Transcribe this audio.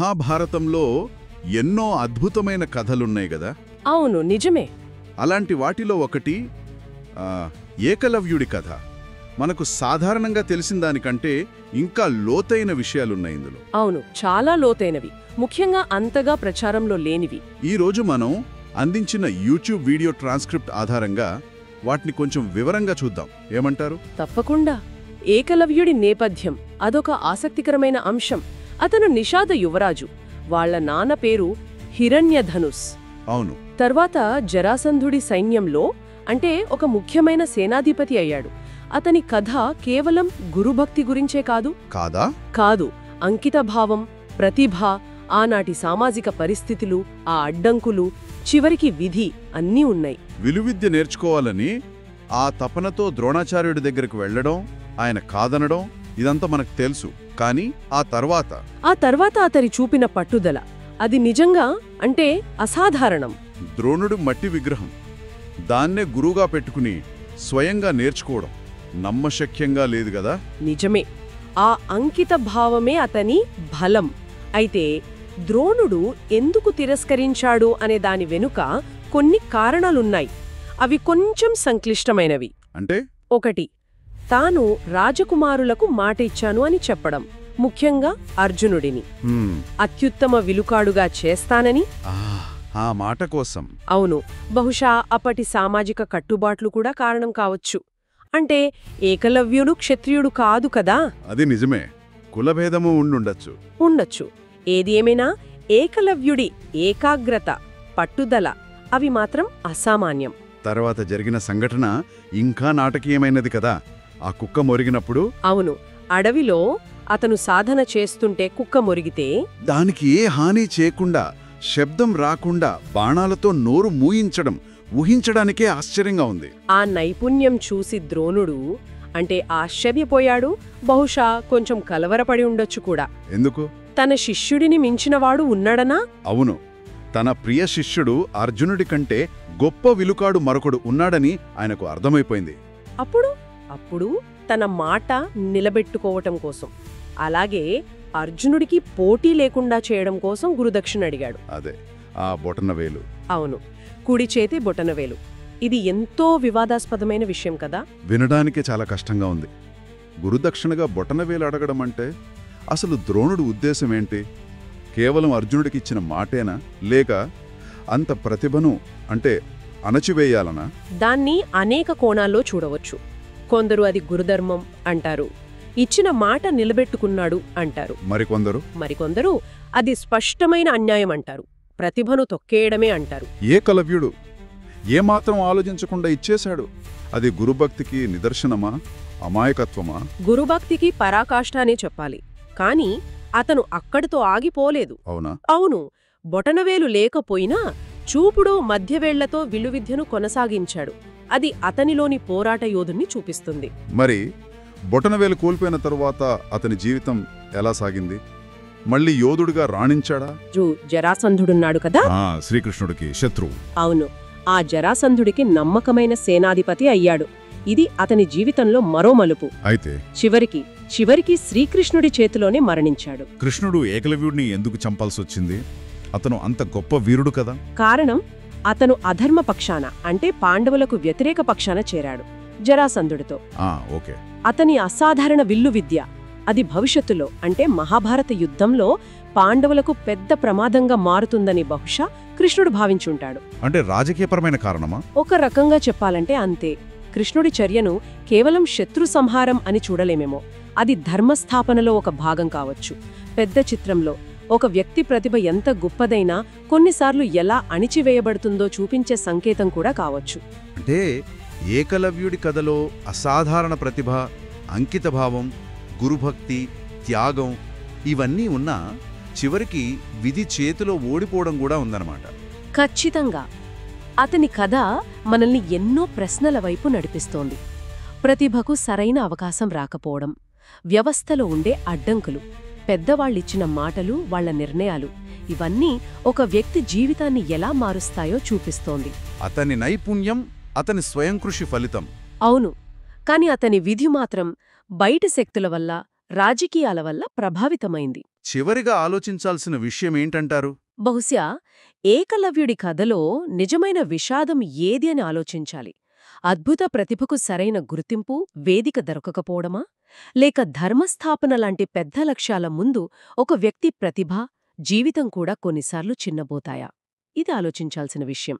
మహాభారతంలో ఎన్నో అద్భుతమైన కథలున్నాయి గదా. అవును, నిజమే. అలాంటి వాటిలో ఒకటి ఏకలవ్యుడి కథ. మనకు సాధారణంగా తెలిసిన దానికంటే ఇంకా లోతైన విషయాలున్నాయి ఇందులో. అవును, చాలా లోతైనవి, ముఖ్యంగా అంతగా ప్రచారంలో లేనివి. ఈరోజు మనం అందించిన యూట్యూబ్ వీడియో ట్రాన్స్క్రిప్ట్ ఆధారంగా వాటిని కొంచెం వివరంగా చూద్దాం. ఏమంటారు? తప్పకుండా. ఏకలవ్యుడి నేపథ్యం అదొక ఆసక్తికరమైన అంశం. అతను నిషాద యువరాజు. వాళ్ల నాన్న పేరు హిరణ్యధనుస్. అవును. తర్వాత జరాసంధుడి సైన్యంలో అంటే ఒక ముఖ్యమైన సేనాధిపతి అయ్యాడు. అతని కథ కేవలం గురుభక్తి గురించే కాదు, అంకితభావం, ప్రతిభ, ఆనాటి సామాజిక పరిస్థితులు, ఆ అడ్డంకులు, చివరికి విధి అన్నీ ఉన్నాయి. విలువిద్య నేర్చుకోవాలని ఆ తపనతో ద్రోణాచార్యుడి దగ్గరికి వెళ్లడం, ఆయన కాదనడం ఇదంతా మనకు తెలుసు. కానీ ఆ తర్వాత అతని చూపిన పట్టుదల, అది నిజంగా అంటే అసాధారణం. ద్రోణుడు మట్టి విగ్రహం, దాన్నే గురువుగా పెట్టుకుని స్వయంగా నేర్చుకోవడం నమ్మశక్యంగా లేదు గదా. నిజమే. ఆ అంకిత భావమే అతని బలం. అయితే ద్రోణుడు ఎందుకు తిరస్కరించాడు అనే దాని వెనుక కొన్ని కారణాలున్నాయి. అవి కొంచెం సంక్లిష్టమైనవి. అంటే? ఒకటి, తాను రాజకుమారులకు మాట ఇచ్చాను అని చెప్పడం, ముఖ్యంగా అర్జునుడిని అత్యుత్తమ విలుకాడుగా చేస్తానని. ఆ మాట కోసం. అవును, బహుశా అప్పటి సామాజిక కట్టుబాట్లు కూడా కారణం కావచ్చు. అంటే ఏకలవ్యుడు క్షత్రియుడు కాదు కదా. అది నిజమే, కులభేదము ఉండొచ్చు. ఏది ఏమైనా ఏకలవ్యుడి ఏకాగ్రత, పట్టుదల అవి మాత్రం అసామాన్యం. తర్వాత జరిగిన సంఘటన ఇంకా నాటకీయమైనది కదా. ఆ కుక్క మొరిగినప్పుడు. అవును, అడవిలో అతను సాధన చేస్తుంటే కుక్క మొరిగితే దానికి ఏ హాని చేయకుండా, శబ్దం రాకుండా బాణాలతో నోరు మూయించడం ఊహించడానికే ఆశ్చర్యంగా ఉంది. ఆ నైపుణ్యం చూసి ద్రోణుడు అంటే ఆశ్చర్యపోయాడు. బహుశా కొంచెం కలవరపడి ఉండొచ్చు కూడా. ఎందుకు? తన శిష్యుడిని మించినవాడు ఉన్నాడనా? అవును, తన ప్రియ శిష్యుడు అర్జునుడి కంటే గొప్ప విలుకాడు మరొకడు ఉన్నాడని ఆయనకు అర్థమైపోయింది. అప్పుడు తన మాట నిలబెట్టుకోవటం కోసం, అలాగే అర్జునుడికి పోటీ లేకుండా చేయడం కోసం గురుదక్షిణ అడిగాడు. అదే ఆ బొటనవేలు. అవును, కుడి చేతి బొటనవేలు. ఇది ఎంతో వివాదాస్పదమైన విషయం కదా. వినడానికే చాలా కష్టంగా ఉంది. గురుదక్షిణగా బొటనవేలు అడగడం అంటే అసలు ద్రోణుడు ఉద్దేశమేంటి? కేవలం అర్జునుడికిచ్చిన మాటేనా, లేక అంత ప్రతిభను అంటే అణచివేయాలనా? దాన్ని అనేక కోణాల్లో చూడవచ్చు. కొందరు అది గురుధర్మం అంటారు, ఇచ్చిన మాట నిలబెట్టుకున్నాడు అంటారు. మరికొందరు అది స్పష్టమైన అన్యాయం అంటారు, ప్రతిభను తొక్కేయడమే అంటారు. ఏకలవ్యుడు ఏమాత్రం ఆలోచించకుండా ఇచ్చేశాడు. అది గురుభక్తికి నిదర్శనమా, అమాయకత్వమా? గురుభక్తికి పరాకాష్ఠ అనే చెప్పాలి. కాని అతను అక్కడితో ఆగిపోలేదు. అవును, బొటనవేలు లేకపోయినా చూపుడు మధ్యవేళ్లతో విలువిద్యను కొనసాగించాడు. అది అతనిలోని పోరాట యోధుణ్ణి చూపిస్తుంది. మరి బొటనవేలు కోల్పోయిన తరువాత అతని జీవితం ఎలా సాగింది? మళ్ళీ యోధుడిగా రాణించాడా? జరాసంధుడున్నాడు కదా, శ్రీకృష్ణుడికి శత్రువు. అవును, ఆ జరాసంధుడికి నమ్మకమైన సేనాధిపతి అయ్యాడు. ఇది అతని జీవితంలో మరో మలుపు. అయితే చివరికి శ్రీకృష్ణుడి చేతిలోనే మరణించాడు. కృష్ణుడు ఏకలవ్యుడిని ఎందుకు చంపాల్సొచ్చింది? అతను అంత గొప్ప వీరుడు కదా. కారణం, అతను అధర్మ పక్షాన అంటే పాండవులకు వ్యతిరేక పక్షాన చేరాడు జరాసంధుడితో. అతని అసాధారణ విల్లు విద్య, అది భవిష్యత్తులో అంటే మహాభారత యుద్ధంలో పాండవులకు పెద్ద ప్రమాదంగా మారుతుందని బహుశా కృష్ణుడు భావించుంటాడు. అంటే రాజకీయపరమైన కారణమా? ఒక రకంగా చెప్పాలంటే అంతే. కృష్ణుడి చర్యను కేవలం శత్రు సంహారం అని చూడలేమేమో. అది ధర్మస్థాపనలో ఒక భాగం కావచ్చు. పెద్ద చిత్రంలో ఒక వ్యక్తి ప్రతిభ ఎంత గొప్పదైనా కొన్నిసార్లు ఎలా అణిచివేయబడుతుందో చూపించే సంకేతం కూడా కావచ్చు. అంటే ఏకలవ్యుడి కథలో అసాధారణ ప్రతిభ, అంకితభావం, గురుభక్తి, త్యాగం ఇవన్నీ ఉన్నా చివరికి విధి చేతిలో ఓడిపోవడం కూడా ఉందన్నమాట. ఖచ్చితంగా. అతని కథ మనల్ని ఎన్నో ప్రశ్నల వైపు నడిపిస్తోంది. ప్రతిభకు సరైన అవకాశం రాకపోవడం, వ్యవస్థలో ఉండే అడ్డంకులు, పెద్దవాళ్ళిచ్చిన మాటలు, వాళ్ల నిర్ణయాలు, ఇవన్నీ ఒక వ్యక్తి జీవితాన్ని ఎలా మారుస్తాయో చూపిస్తోంది. అతని నైపుణ్యం అతని స్వయం కృషి ఫలితం. అవును, కాని అతని విధి మాత్రం బయటి శక్తుల వల్ల, రాజకీయాల వల్ల ప్రభావితమైంది. చివరిగా ఆలోచించాల్సిన విషయమేంటంటారు? బహుశా ఏకలవ్యుడి కథలో నిజమైన విషాదం ఏది అని ఆలోచించాలి. అద్భుత ప్రతిభకు సరైన గుర్తింపు, వేదిక దొరకకపోవడమా? లేక ధర్మస్థాపన లాంటి పెద్ద లక్ష్యాల ముందు ఒక వ్యక్తి ప్రతిభ, జీవితం కూడా కొన్నిసార్లు చిన్నబోతాయా? ఇది ఆలోచించాల్సిన విషయం.